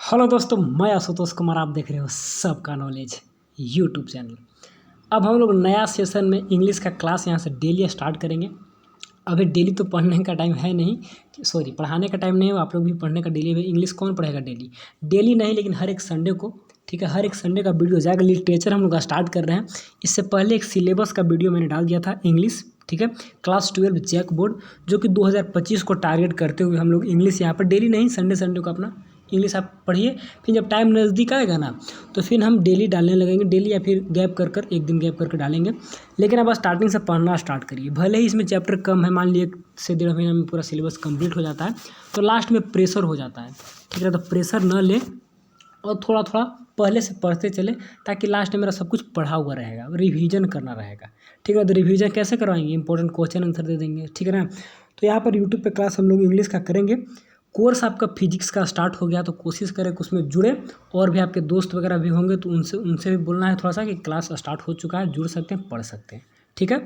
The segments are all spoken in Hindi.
हेलो दोस्तों, मैं आशुतोष कुमार। आप देख रहे हो सबका नॉलेज यूट्यूब चैनल। अब हम लोग नया सेशन में इंग्लिश का क्लास यहाँ से डेली स्टार्ट करेंगे। अभी डेली तो पढ़ने का टाइम है नहीं, सॉरी पढ़ाने का टाइम नहीं है। आप लोग भी पढ़ने का डेली है। इंग्लिश कौन पढ़ेगा डेली? डेली नहीं, लेकिन हर एक संडे को, ठीक है, हर एक संडे का वीडियो जाएगा। लिटरेचर हम लोग स्टार्ट कर रहे हैं। इससे पहले एक सिलेबस का वीडियो मैंने डाल दिया था इंग्लिश, ठीक है, क्लास 12 जैक बोर्ड, जो कि 2025 को टारगेट करते हुए हम लोग इंग्लिश यहाँ पर डेली नहीं, संडे संडे को अपना इंग्लिश आप पढ़िए। फिर जब टाइम नज़दीक आएगा ना, तो फिर हम डेली डालने लगेंगे, डेली या फिर गैप कर कर एक दिन गैप करके डालेंगे। लेकिन अब स्टार्टिंग से पढ़ना स्टार्ट करिए। भले ही इसमें चैप्टर कम है, मान लीजिए 1 से 1.5 महीना में पूरा सिलेबस कंप्लीट हो जाता है, तो लास्ट में प्रेशर हो जाता है, ठीक है। तो प्रेशर न ले और थोड़ा थोड़ा पहले से पढ़ते चले, ताकि लास्ट में मेरा सब कुछ पढ़ा हुआ रहेगा, रिवीजन करना रहेगा, ठीक है। तो रिवीजन कैसे करवाएंगे? इंपॉर्टेंट क्वेश्चन आंसर दे देंगे, ठीक है ना। तो यहाँ पर यूट्यूब पे क्लास हम लोग इंग्लिश का करेंगे। कोर्स आपका फिजिक्स का स्टार्ट हो गया, तो कोशिश करें कि उसमें जुड़े। और भी आपके दोस्त वगैरह भी होंगे, तो उनसे भी बोलना है थोड़ा सा कि क्लास स्टार्ट हो चुका है, जुड़ सकते हैं, पढ़ सकते हैं, ठीक है।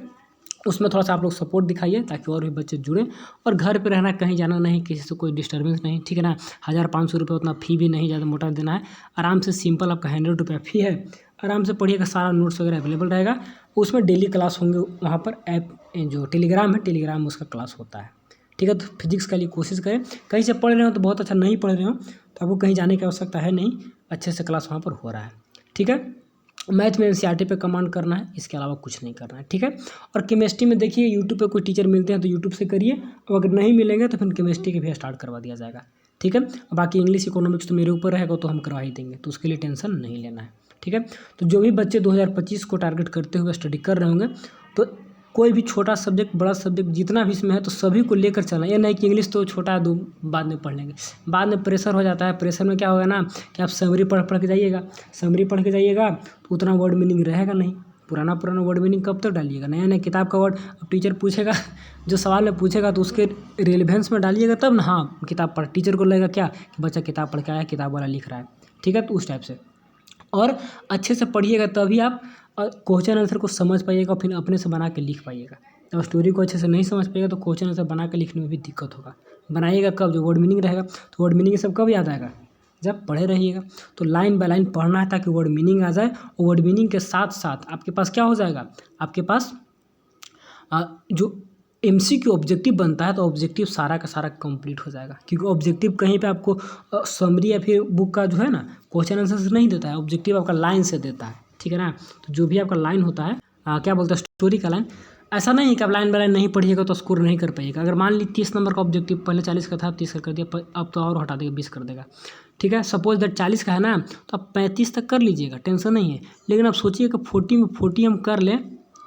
उसमें थोड़ा सा आप लोग सपोर्ट दिखाइए, ताकि और भी बच्चे जुड़ें। और घर पे रहना, कहीं जाना नहीं, किसी से कोई डिस्टर्बेंस नहीं, ठीक है ना। 1500 रुपये उतना फ़ी भी नहीं ज़्यादा मोटा देना है। आराम से सिंपल आपका 100 रुपये फ़ी है। आराम से पढ़िएगा, सारा नोट्स वगैरह अवेलेबल रहेगा। उसमें डेली क्लास होंगे। वहाँ पर ऐप जो टेलीग्राम है, टेलीग्राम में उसका क्लास होता है, ठीक है। तो फिजिक्स के लिए कोशिश करें। कहीं से पढ़ रहे हो तो बहुत अच्छा, नहीं पढ़ रहे हो तो आपको कहीं जाने की आवश्यकता है नहीं, अच्छे से क्लास वहाँ पर हो रहा है, ठीक है। मैथ में एनसीईआरटी पे कमांड करना है, इसके अलावा कुछ नहीं करना है, ठीक है। और केमिस्ट्री में देखिए, यूट्यूब पे कोई टीचर मिलते हैं तो यूट्यूब से करिए। और अगर नहीं मिलेंगे तो फिर केमिस्ट्री के भी स्टार्ट करवा दिया जाएगा, ठीक है। बाकी इंग्लिश इकोनॉमिक्स तो मेरे ऊपर रहेगा, तो हम करवा ही देंगे, तो उसके लिए टेंशन नहीं लेना है, ठीक है। तो जो भी बच्चे 2025 को टारगेट करते हुए स्टडी कर रहे होंगे, तो कोई भी छोटा सब्जेक्ट बड़ा सब्जेक्ट जितना भी इसमें है, तो सभी को लेकर चलना। ये नहीं कि इंग्लिश तो छोटा है, दो बाद में पढ़ लेंगे। बाद में प्रेशर हो जाता है। प्रेशर में क्या होगा ना, कि आप समरी पढ़ पढ़ के जाइएगा। समरी पढ़ के जाइएगा तो उतना वर्ड मीनिंग रहेगा नहीं। पुराना वर्ड मीनिंग कब तक डालिएगा? नया नया किताब का वर्ड अब टीचर पूछेगा, जो सवाल में पूछेगा तो उसके रिलेवेंस में डालिएगा, तब ना हाँ किताब पढ़। टीचर को लगेगा क्या कि बच्चा किताब पढ़ के आया, किताब वाला लिख रहा है, ठीक है। तो उस टाइप से और अच्छे से पढ़िएगा, तभी आप क्वेश्चन आंसर को समझ पाइएगा, फिर अपने से बना के लिख पाइएगा। और स्टोरी को अच्छे से नहीं समझ पाइएगा तो क्वेश्चन आंसर बना के लिखने में भी दिक्कत होगा। बनाइएगा कब? जो वर्ड मीनिंग रहेगा। तो वर्ड मीनिंग सब कब याद आएगा? जब पढ़े रहिएगा। तो लाइन बाय लाइन पढ़ना है, ताकि वर्ड मीनिंग आ जाए। और वर्ड मीनिंग के साथ साथ आपके पास क्या हो जाएगा? आपके पास जो एमसीक्यू ऑब्जेक्टिव बनता है, तो ऑब्जेक्टिव सारा का सारा कंप्लीट हो जाएगा। क्योंकि ऑब्जेक्टिव कहीं पे आपको समरी या फिर बुक का जो है ना क्वेश्चन आंसर से नहीं देता है, ऑब्जेक्टिव आपका लाइन से देता है, ठीक है ना। तो जो भी आपका लाइन होता है, क्या बोलते हैं, स्टोरी का लाइन, ऐसा नहीं है कि आप लाइन बाय लाइन नहीं पढ़िएगा तो स्कोर नहीं कर पाइएगा। अगर मान ली 30 नंबर का ऑब्जेक्टिव, पहले 40 का था, अब 30 का कर दिया, अब तो और हटा देगा, 20 कर देगा, ठीक है। सपोज दैट 40 का है ना, तो आप 35 तक कर लीजिएगा, टेंशन नहीं है। लेकिन आप सोचिए कि 40 में 40 हम कर लें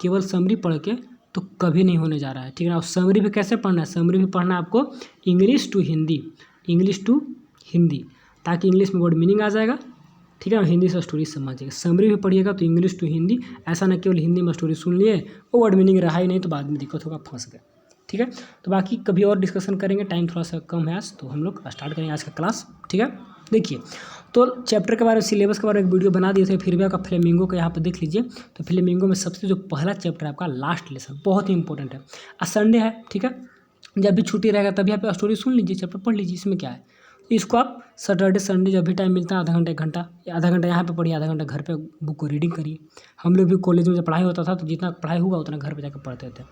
केवल समरी पढ़ के, तो कभी नहीं होने जा रहा है, ठीक है ना। और समरी भी कैसे पढ़ना है? समरी भी पढ़ना है आपको English to Hindi, English to Hindi, ताकि इंग्लिश में वर्ड मीनिंग आ जाएगा, ठीक है। और हिंदी से स्टोरी समझिएगा। समरी भी पढ़िएगा तो इंग्लिश टू हिंदी, ऐसा ना केवल हिंदी में स्टोरी सुन लिए, वो वर्ड मीनिंग रहा ही नहीं, तो बाद में दिक्कत होगा, फंस गए, ठीक है। तो बाकी कभी और डिस्कशन करेंगे, टाइम थोड़ा सा कम है आज, तो हम लोग स्टार्ट करेंगे आज का क्लास, ठीक है। देखिए, तो चैप्टर के बारे में, सिलेबस के बारे में एक वीडियो बना दिए थे, फिर भी आपका फ्लेमिंगो का यहाँ पे देख लीजिए। तो फ्लेमिंगो में सबसे जो पहला चैप्टर है आपका, लास्ट लेसन, बहुत ही इंपॉर्टेंट है। आज संडे है, ठीक है। जब भी छुट्टी रहेगा तभी आप स्टोरी सुन लीजिए, चैप्टर पढ़ लीजिए, इसमें क्या है। इसको आप सैटरडे संडे जब भी टाइम मिलता है, आधा घंटा 1 घंटा, आधा घंटा यहाँ पे पढ़िए, आधा घंटा घर पे बुक को रीडिंग करिए। हम लोग भी कॉलेज में जब पढ़ाई होता था, तो जितना पढ़ाई हुआ उतना घर पे जाकर पढ़ते थे।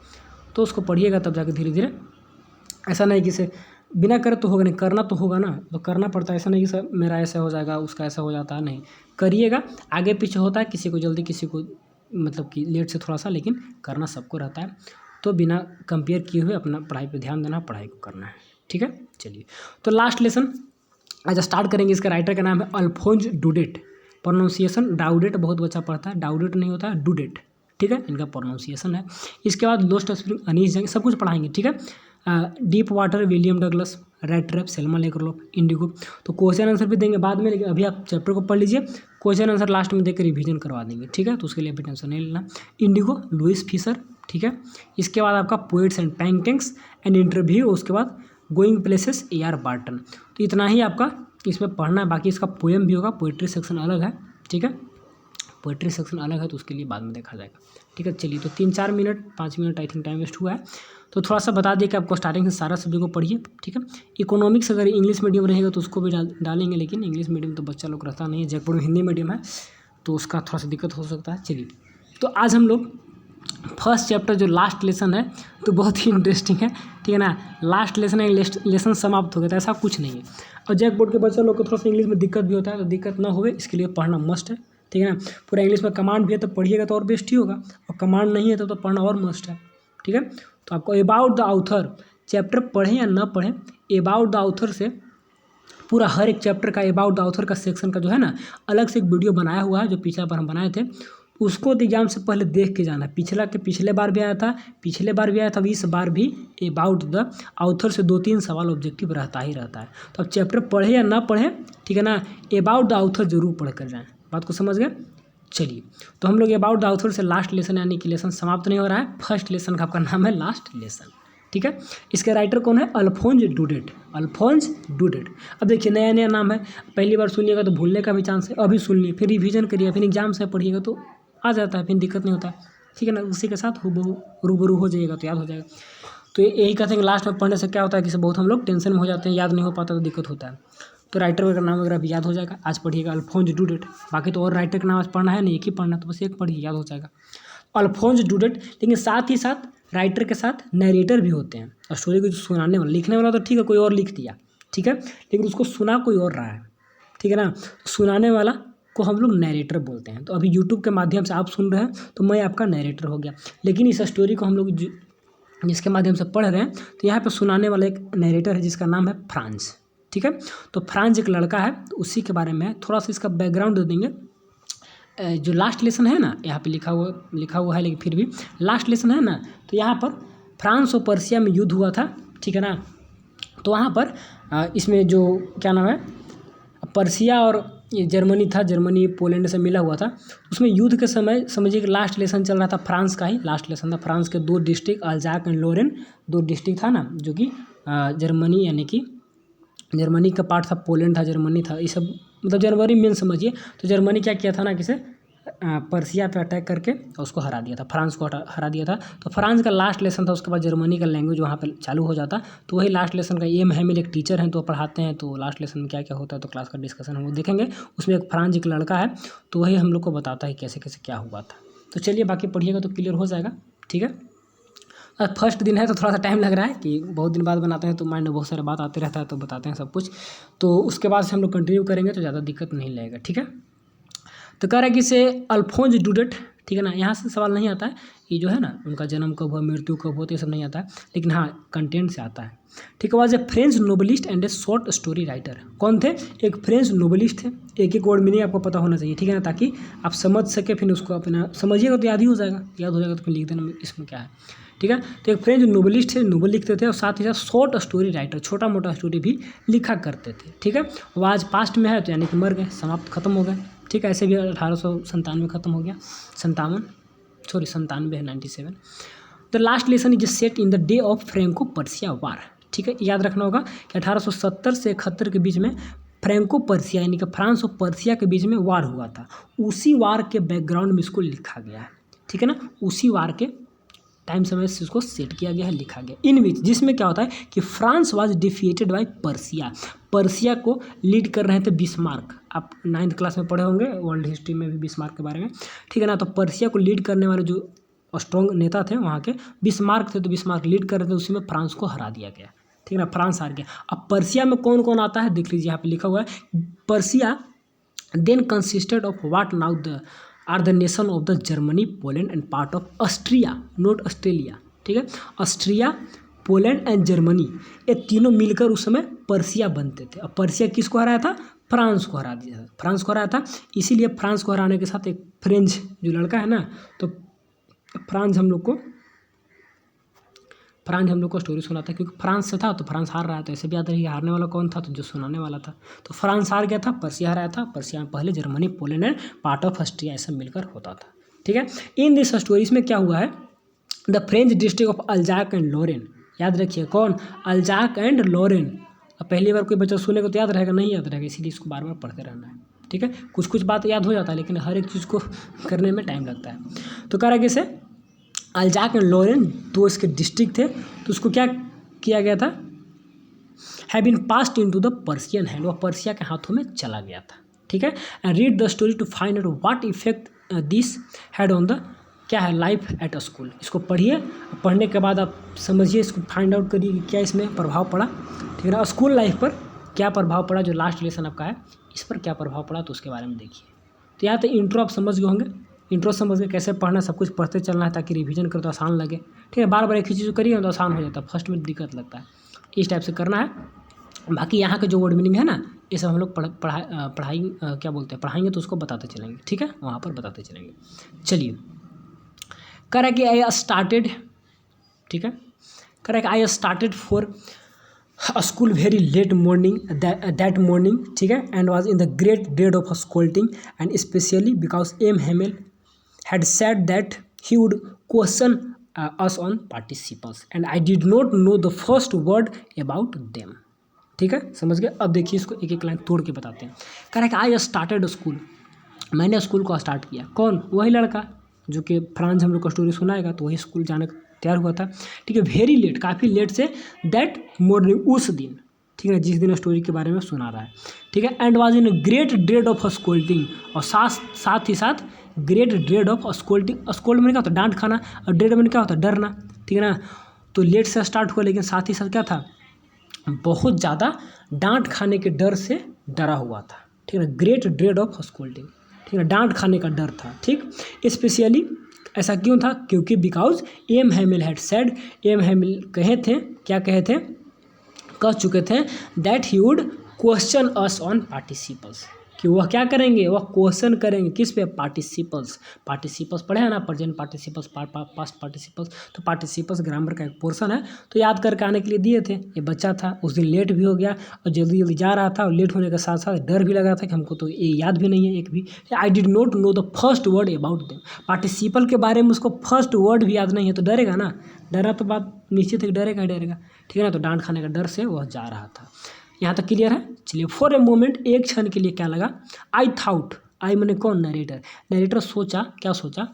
तो उसको पढ़िएगा, तब जाकर धीरे धीरे, ऐसा नहीं कि इसे बिना करे तो होगा नहीं, करना तो होगा ना, तो करना पड़ता है। ऐसा नहीं कि सर मेरा ऐसा हो जाएगा, उसका ऐसा हो जाता है, नहीं, करिएगा। आगे पीछे होता है, किसी को जल्दी, किसी को मतलब कि लेट से थोड़ा सा, लेकिन करना सबको रहता है। तो बिना कंपेयर किए हुए अपना पढ़ाई पे ध्यान देना, पढ़ाई को करना है, ठीक है। चलिए, तो लास्ट लेसन आज स्टार्ट करेंगे। इसका राइटर का नाम है अल्फोंस डुडेट। प्रोनाउंसिएशन डाउडेट बहुत बच्चा पढ़ता है, डाउडेट नहीं होता है, डुडेट, ठीक है, इनका प्रोनाउंसिएशन है। इसके बाद लोस्ट स्प्रिंग, अनीस जंग, सब कुछ पढ़ाएंगे, ठीक है। Deep water, William Douglas, red trap, Selma Lagerlof, Indigo. तो क्वेश्चन आंसर भी देंगे बाद में, लेकिन अभी आप चैप्टर को पढ़ लीजिए, क्वेश्चन आंसर लास्ट में देकर रिवीजन करवा देंगे, ठीक है। तो उसके लिए अभी टेंशन नहीं लेना। इंडिगो, लुइस फिशर, ठीक है। इसके बाद आपका poets and paintings and interview, उसके बाद गोइंग प्लेसेस, ए.आर. बार्टन। तो इतना ही आपका इसमें पढ़ना है। बाकी इसका पोएम भी होगा, पोएट्री सेक्शन अलग है, ठीक है। पोइट्री सेक्शन अलग है तो उसके लिए बाद में देखा जाएगा। ठीक है, चलिए तो 3-4 minute 5 minute I think time waste हुआ है, तो थोड़ा सा बता दिए कि आपको स्टार्टिंग से सारा सब्जेक्ट को पढ़िए। ठीक है, इकोनॉमिक्स अगर इंग्लिश मीडियम रहेगा तो उसको भी डालेंगे, लेकिन इंग्लिश मीडियम तो बच्चा लोग रहता नहीं है, जयपुर में हिंदी मीडियम है तो उसका थोड़ा सा दिक्कत हो सकता है। चलिए तो आज हम लोग फर्स्ट चैप्टर जो लास्ट लेसन है तो बहुत ही इंटरेस्टिंग है। ठीक है ना, लास्ट लेसन है, लेसन समाप्त हो गया था, ऐसा कुछ नहीं है। और जैक बोर्ड के बच्चे लोग को थोड़ा सा इंग्लिश में दिक्कत भी होता है, तो दिक्कत ना हो इसके लिए पढ़ना मस्ट है। ठीक है ना, पूरा इंग्लिश में कमांड भी है तो पढ़िएगा तो और बेस्ट ही होगा, और कमांड नहीं है तो पढ़ना और मस्ट है। ठीक है, तो आपको अबाउट द ऑथर चैप्टर पढ़ें या ना पढ़ें, अबाउट द ऑथर से पूरा हर एक चैप्टर का अबाउट द ऑथर का सेक्शन का जो है ना अलग से एक वीडियो बनाया हुआ है, जो पिछला बार हम बनाए थे, उसको एग्जाम से पहले देख के जाना है। पिछले बार भी आया था, इस बार भी अबाउट द ऑथर से 2-3 सवाल ऑब्जेक्टिव रहता ही रहता है। तो अब चैप्टर पढ़े या ना पढ़े, ठीक है ना, अबाउट द ऑथर जरूर पढ़ कर जाएँ। बात को समझ गए? चलिए तो हम लोग अबाउट द ऑथर से लास्ट लेसन यानी कि लेसन समाप्त नहीं हो रहा है, फर्स्ट लेसन का आपका नाम है लास्ट लेसन। ठीक है, इसके राइटर कौन है? अल्फोंस डुडेट। अब देखिए नया नया नाम है, पहली बार सुनिएगा तो भूलने का भी चांस है, अभी सुन लिए फिर रिवीजन करिए, फिर एग्जाम से पढ़िएगा तो आ जाता है, फिर दिक्कत नहीं होता है। ठीक है ना, उसी के साथ रूबरू हो जाइएगा तो याद हो जाएगा। तो यही कहते हैं कि लास्ट में पढ़ने से क्या होता है कि बहुत हम लोग टेंशन में हो जाते हैं, याद नहीं हो पाता तो दिक्कत होता है। तो राइटर वगैरह नाम वगैरह भी याद हो जाएगा, आज पढ़िएगा अल्फोंस डुडेट। बाकी तो और राइटर का नाम आज पढ़ना है नहीं, एक ही पढ़ना, तो बस एक पढ़िए याद हो जाएगा, अल्फोंस डुडेट। लेकिन साथ ही साथ राइटर के साथ नरेटर भी होते हैं, और स्टोरी को जो सुनाने वाला, लिखने वाला तो ठीक है कोई और लिख दिया, ठीक है, लेकिन उसको सुना कोई और रहा है। ठीक है ना, सुनाने वाला को हम लोग नरेटर बोलते हैं। तो अभी यूट्यूब के माध्यम से आप सुन रहे हैं तो मैं आपका नरेटर हो गया, लेकिन इस स्टोरी को हम लोग जिसके माध्यम से पढ़ रहे हैं तो यहाँ पे सुनाने वाला एक नरेटर है जिसका नाम है फ्रांस। ठीक है, तो फ्रांस एक लड़का है, तो उसी के बारे में थोड़ा सा इसका बैकग्राउंड दे देंगे। जो लास्ट लेसन है ना, यहाँ पे लिखा हुआ है, लेकिन फिर भी लास्ट लेसन है ना, तो यहाँ पर फ्रांस और पर्सिया में युद्ध हुआ था। ठीक है ना, तो वहाँ पर इसमें जो क्या नाम है, पर्सिया और ये जर्मनी था, जर्मनी पोलैंड से मिला हुआ था। उसमें युद्ध के समय समझिए कि लास्ट लेसन चल रहा था, फ्रांस का ही लास्ट लेसन था। फ्रांस के 2 डिस्ट्रिक्ट अल्जाक एंड लोरेन 2 डिस्ट्रिक्ट था ना, जो कि जर्मनी यानी कि जर्मनी का पार्ट था, पोलैंड था, जर्मनी था, ये सब मतलब जर्मनी मेन समझिए। तो जर्मनी क्या किया था ना, किसे पर्सिया पे अटैक करके उसको हरा दिया था, फ्रांस को हरा दिया था। तो फ्रांस का लास्ट लेसन था, उसके बाद जर्मनी का लैंग्वेज वहाँ पर चालू हो जाता। तो वही लास्ट लेसन का एम है, मेरे एक टीचर हैं तो पढ़ाते हैं, तो लास्ट लेसन में क्या क्या होता है तो क्लास का डिस्कशन हम लोग देखेंगे। उसमें एक फ्रांस एक लड़का है, तो वही हम लोग को बताता है कैसे कैसे क्या हुआ था। तो चलिए बाकी पढ़िएगा तो क्लियर हो जाएगा। ठीक है, आज फर्स्ट दिन है तो थोड़ा सा टाइम लग रहा है कि बहुत दिन बाद बनाते हैं तो माइंड में बहुत सारा बात आते रहता है, तो बताते हैं सब कुछ। तो उसके बाद से हम लोग कंटिन्यू करेंगे तो ज़्यादा दिक्कत नहीं लगेगा। ठीक है, तो कह रहा है कि इसे अल्फोंस डुडेट, ठीक है ना, यहाँ से सवाल नहीं आता है ये जो है ना उनका जन्म कब हुआ, मृत्यु कब हुआ, ये सब नहीं आता है, लेकिन हाँ कंटेंट से आता है। ठीक है, was a French novelist and A short story writer. कौन थे? एक फ्रेंच नोबलिस्ट थे, एक एक वर्ड मीनिंग आपको पता होना चाहिए। ठीक है ना, ताकि आप समझ सके, फिर उसको अपना समझिएगा तो याद ही हो जाएगा, तो फिर लिख देना इसमें क्या है। ठीक है, तो एक फ्रेंच नोबलिस्ट थे, नोबल लिखते थे, और साथ ही साथ शॉर्ट स्टोरी राइटर, छोटा मोटा स्टोरी भी लिखा करते थे। ठीक है, वो आज पास्ट में है तो यानी कि मर गए, समाप्त खत्म हो गए। ठीक है, ऐसे भी 1897 खत्म हो गया, 97 है 97। The last lesson is set in the day of Franco Prussian war. ठीक है, याद रखना होगा कि 1870 से 71 के बीच में फ्रेंको पर्सिया यानी कि फ्रांस और पर्सिया के बीच में वार हुआ था। उसी वार के बैकग्राउंड में इसको लिखा गया है। ठीक है ना, उसी वार के टाइम समय से इसको सेट किया गया है, लिखा गया इन विच, जिसमें क्या होता है कि France was defeated by Persia. Persia को लीड कर रहे थे बिस्मार्क। आप 9th क्लास में पढ़े होंगे वर्ल्ड हिस्ट्री में भी बिस्मार्क के बारे में। ठीक है ना, तो पर्सिया को लीड करने वाले जो स्ट्रॉन्ग नेता थे वहाँ के बिस्मार्क थे, तो बिस्मार्क लीड कर रहे थे, उसी में फ्रांस को हरा दिया गया। ठीक है ना, फ्रांस हार गया। अब पर्सिया में कौन कौन आता है देख लीजिए, यहाँ पे लिखा हुआ है। Persia then consisted of what now the are the nation of the Germany, Poland and part of Austria, not Australia. ठीक है, ऑस्ट्रिया, पोलैंड एंड जर्मनी, ये तीनों मिलकर उस समय पर्सिया बनते थे। अब पर्सिया किसको हराया था? फ्रांस को हरा दिया था, फ्रांस को हराया था। इसीलिए फ्रांस को हराने के साथ एक फ्रेंच जो लड़का है ना, तो फ्रांस हम लोग को स्टोरी सुनाता है, क्योंकि फ्रांस से था तो फ्रांस हार रहा था। ऐसे भी याद रहिए हारने वाला कौन था, तो जो सुनाने वाला था। तो फ्रांस हार गया था, पर्सिया हराया था। पर्सिया में पहले Germany, Poland and part of Austria ऐसा मिलकर होता था। ठीक है, इन दिस स्टोरीज में क्या हुआ है, the French district of Alsace and Lorraine, याद रखिए कौन, अल्जाक एंड लोरेन। अब पहली बार कोई बच्चा सुनेगा तो याद रहेगा, नहीं याद रहेगा, इसीलिए इसको बार बार पढ़ते रहना है। ठीक है, कुछ कुछ बात याद हो जाता है लेकिन हर एक चीज़ को करने में टाइम लगता है। तो कह रहा है कैसे अल्जाक एंड लॉरेन दो इसके डिस्ट्रिक्ट थे, तो उसको क्या किया गया था, have been passed into the Persian hand, वह पर्सिया के हाथों में चला गया था। ठीक है, and read the story to find out what effect this had on the क्या है लाइफ एट अ स्कूल। इसको पढ़िए, पढ़ने के बाद आप समझिए, इसको फाइंड आउट करिए कि क्या इसमें प्रभाव पड़ा। ठीक है ना, स्कूल लाइफ पर क्या प्रभाव पड़ा, जो लास्ट लेसन आपका है इस पर क्या प्रभाव पड़ा, तो उसके बारे में देखिए। तो यहाँ तक इंट्रो आप समझ गए होंगे, इंट्रो समझ के कैसे पढ़ना, सब कुछ पढ़ते चलना है ताकि रिवीजन करो तो आसान लगे। ठीक है, बार बार एक ही चीज़ करिए तो आसान हो जाता है, फर्स्ट में दिक्कत लगता है, इस टाइप से करना है। बाकी यहाँ के जो वर्ड मीनिंग है ना, ये सब हम लोग क्या बोलते हैं पढ़ाएंगे तो उसको बताते चलेंगे। ठीक है, वहाँ पर बताते चलेंगे। चलिए, कह रहा है कि आई स्टार्टेड, ठीक है, कह रहा है कि I started for school very late morning that morning, ठीक है, and was in the great dread of scolding and especially because M Hamel had said that he would question us on participles and I did not know the first word about them। ठीक है, समझ गए। अब देखिए इसको एक एक लाइन तोड़ के बताते हैं। कह रहा है कि आई स्टार्टेड स्कूल, मैंने स्कूल को स्टार्ट किया। कौन? वही लड़का जो कि फ्रांस हम लोग का स्टोरी सुनाएगा, तो वही स्कूल जाने को तैयार हुआ था। ठीक है, वेरी लेट, काफ़ी लेट से, दैट मॉर्निंग, उस दिन, ठीक है, जिस दिन स्टोरी के बारे में सुना रहा है। ठीक है, and was in great dread of scolding, और साथ ही साथ great dread of scolding. Scold में क्या होता है? डांट खाना, और ड्रेड में क्या होता है? डरना। ठीक है ना, तो लेट से स्टार्ट हुआ लेकिन साथ ही साथ क्या था? बहुत ज़्यादा डांट खाने के डर से डरा हुआ था। ठीक है, ग्रेट ड्रेड ऑफ स्कोल्डिंग, ठीक है, डांट खाने का डर था। ठीक, स्पेशली ऐसा क्यों था? क्योंकि because M Hamel had said, M Hamel कहे थे, क्या कहे थे? कह चुके थे that he would question us on participles, कि वह क्या करेंगे? वह क्वेश्चन करेंगे किस पे? पार्टिसिपल्स। पार्टिसिपल्स पढ़े हैं ना, प्रेजेंट पार्टिसिपल्स, पास्ट पार्टिसिपल्स। तो पार्टिसिपल्स ग्रामर का एक पोर्शन है, तो याद करके आने के लिए दिए थे। ये बच्चा था, उस दिन लेट भी हो गया और जल्दी जल्दी जा रहा था, और लेट होने के साथ साथ डर भी लगा था कि हमको तो ये याद भी नहीं है एक भी। I did not know the first word about them, participle के बारे में उसको फर्स्ट वर्ड भी याद नहीं है, तो डरेगा ना। डरा तो बात निश्चित है कि डरेगा ही डरेगा। ठीक है ना, तो डांट खाने का डर से वह जा रहा था। यहाँ तक क्लियर है। चलिए, फॉर ए मोमेंट, एक क्षण के लिए क्या लगा? आई थाउट, आई मैंने कौन? नरेटर। नरेटर सोचा, क्या सोचा?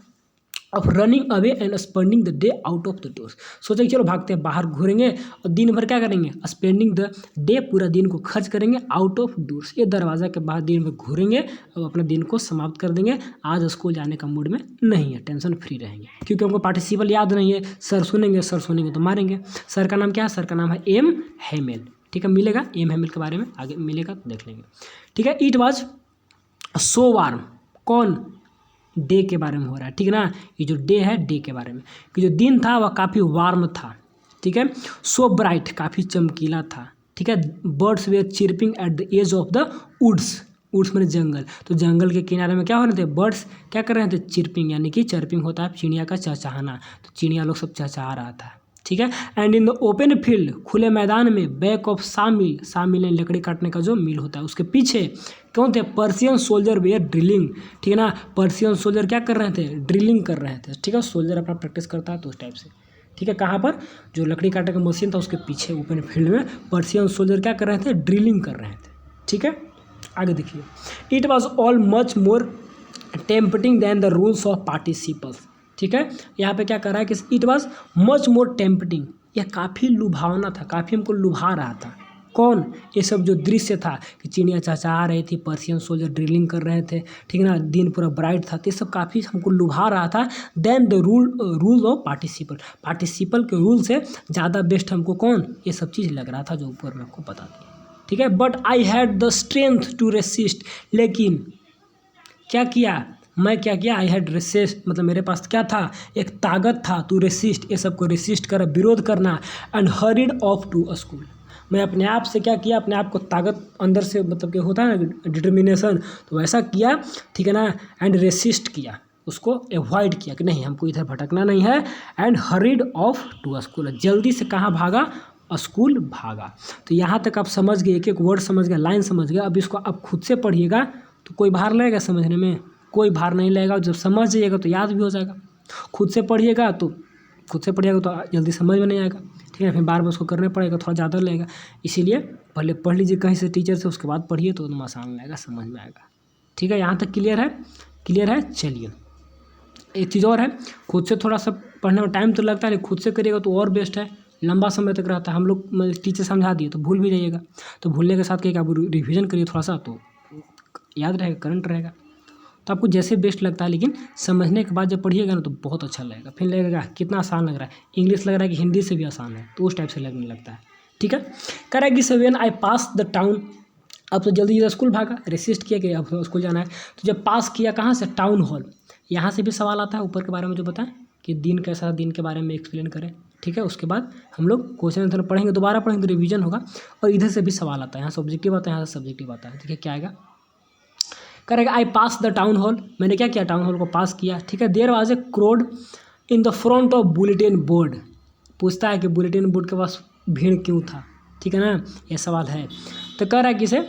Of running away and spending the day out of the doors. सोचा कि चलो भागते हैं, बाहर घूरेंगे और दिन भर क्या करेंगे? स्पेंडिंग द डे, पूरा दिन को खर्च करेंगे, आउट ऑफ डोर्स, ये दरवाज़ा के बाहर दिन भर घूरेंगे और अपना दिन को समाप्त कर देंगे। आज स्कूल जाने का मूड में नहीं है, टेंशन फ्री रहेंगे, क्योंकि हमको पार्टिसिपल याद नहीं है। सर सुनेंगे तो मारेंगे। सर का नाम क्या है? सर का नाम है एम हेमेल। ठीक है, मिलेगा एम हेमिल के बारे में आगे मिलेगा तो देख लेंगे। ठीक है, इट वाज सो वार्म, कौन? डे के बारे में हो रहा है। ठीक है ना, ये जो डे है, डे के बारे में, कि जो दिन था वह काफ़ी वार्म था। ठीक है, सो ब्राइट, काफ़ी चमकीला था। ठीक है, birds were chirping at the edge of the woods, woods मैंने जंगल, तो जंगल के किनारे में क्या हो रहे थे? बर्ड्स क्या कर रहे थे? चिरपिंग, यानी कि चर्पिंग होता है चिड़िया का चहचहाना, तो चिड़िया लोग सब चहचहा रहा था। ठीक है, and in the open field, खुले मैदान में, बैक ऑफ सामिल, सामिल लकड़ी काटने का जो मिल होता है, उसके पीछे कौन थे? Persian soldier were drilling. ठीक है ना, पर्सियन सोल्जर क्या कर रहे थे? ड्रिलिंग कर रहे थे। ठीक है, सोल्जर अपना प्रैक्टिस करता है तो उस टाइप से। ठीक है, कहाँ पर? जो लकड़ी काटने का मशीन था उसके पीछे ओपन फील्ड में पर्सियन सोल्जर क्या कर रहे थे? ड्रिलिंग कर रहे थे। ठीक है, आगे देखिए, it was all much more tempting than the rules of participles. ठीक है, यहाँ पे क्या कर रहा है कि it was much more tempting, यह काफ़ी लुभावना था, काफ़ी हमको लुभा रहा था। कौन? ये सब जो दृश्य था कि चिड़िया चहचहा रही थी, पर्सियन सोल्जर ड्रिलिंग कर रहे थे, ठीक है ना, दिन पूरा ब्राइट था, तो ये सब काफ़ी हमको लुभा रहा था। Then the rule of participle, participle के रूल से ज़्यादा बेस्ट हमको कौन? ये सब चीज़ लग रहा था जो ऊपर में आपको बता दिया। ठीक है, but I had the strength to resist, लेकिन क्या किया? मैं क्या किया? आई हैड रेसिस्ट, मतलब मेरे पास क्या था? एक ताकत था, टू रेसिस्ट, ये सबको रेसिस्ट कर, विरोध करना, and hurried off to school, मैं अपने आप से क्या किया? अपने आप को ताकत अंदर से, मतलब कि होता है ना डिटर्मिनेशन, तो वैसा किया। ठीक है ना, एंड रेसिस्ट किया, उसको अवॉइड किया कि नहीं हमको इधर भटकना नहीं है। And hurried off to school, जल्दी से कहाँ भागा? स्कूल भागा। तो यहाँ तक आप समझ गए, एक एक वर्ड समझ गए, लाइन समझ गए। अब इसको आप खुद से पढ़िएगा तो कोई भार लगेगा समझने में? कोई भार नहीं लगेगा। जब समझ जाइएगा तो याद भी हो जाएगा। खुद से पढ़िएगा तो जल्दी समझ में नहीं आएगा। ठीक है, फिर बार बार उसको करने पड़ेगा, थोड़ा ज़्यादा लगेगा। इसीलिए पहले पढ़ लीजिए कहीं से टीचर से, उसके बाद पढ़िए तो एकदम आसान लगेगा, समझ में आएगा। ठीक है, यहाँ तक क्लियर है? क्लियर है। चलिए एक चीज़ और है, खुद से थोड़ा सा पढ़ने में टाइम तो लगता है, लेकिन खुद से करिएगा तो और बेस्ट है, लंबा समय तक रहता है। हम लोग टीचर समझा दिए तो भूल भी जाइएगा, तो भूलने के साथ कहिएगा आप रिविज़न करिए थोड़ा सा, तो याद रहेगा, करंट रहेगा। तो आपको जैसे बेस्ट लगता है, लेकिन समझने के बाद जब पढ़िएगा ना तो बहुत अच्छा लगेगा। फिर लगेगा कितना आसान लग रहा है, इंग्लिश लग रहा है कि हिंदी से भी आसान है, तो उस टाइप से लगने लगता है। ठीक है, कह रहा है कि so when I pass the town, अब तो जल्दी जल्दी स्कूल भागा, रेसिस्ट किया कि अब स्कूल जाना है, तो जब पास किया कहाँ से, टाउन हॉल, यहाँ से भी सवाल आता है ऊपर के बारे में जो बताएं कि दिन कैसा, दिन के बारे में एक्सप्लेन करें। ठीक है, उसके बाद हम लोग क्वेश्चन आंसर पढ़ेंगे, दोबारा पढ़ेंगे तो रिवीजन होगा, और इधर से भी सवाल आता है, यहाँ से ऑब्जेक्टिव आता है, यहाँ से सब्जेक्टिव आता है। देखिए क्या आएगा, करेगा आई पास द टाउन हॉल, मैंने क्या किया, टाउन हॉल को पास किया। ठीक है, there was a crowd in the front of bulletin board, पूछता है कि बुलेटिन बोर्ड के पास भीड़ क्यों था। ठीक है ना, ये सवाल है। तो कह रहा है कि इसे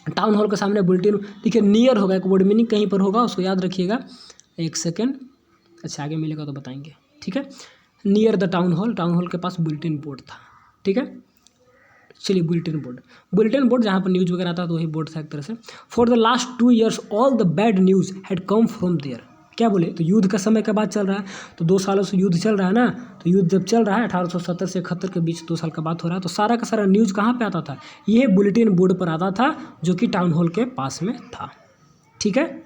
टाउन हॉल के सामने बुलेटिन, देखिए नियर होगा, एक वर्ड मीनिंग कहीं पर होगा, उसको याद रखिएगा। एक सेकेंड, अच्छा आगे मिलेगा तो बताएंगे। ठीक है, near the town hall, town hall के पास बुलेटिन बोर्ड था। ठीक है, चलिए बुलेटिन बोर्ड, बुलेटिन बोर्ड जहाँ पर न्यूज़ वगैरह आता है तो वही बोर्ड था एक तरह से। For the last 2 years all the bad news had come from there, क्या बोले, तो युद्ध का समय का बात चल रहा है, तो 2 सालों से युद्ध चल रहा है ना, तो युद्ध जब चल रहा है 1870 से 71 के बीच 2 साल का बात हो रहा है, तो सारा का सारा न्यूज़ कहाँ पे आता था, ये बुलेटिन बोर्ड पर आता था, जो कि टाउन हॉल के पास में था। ठीक है,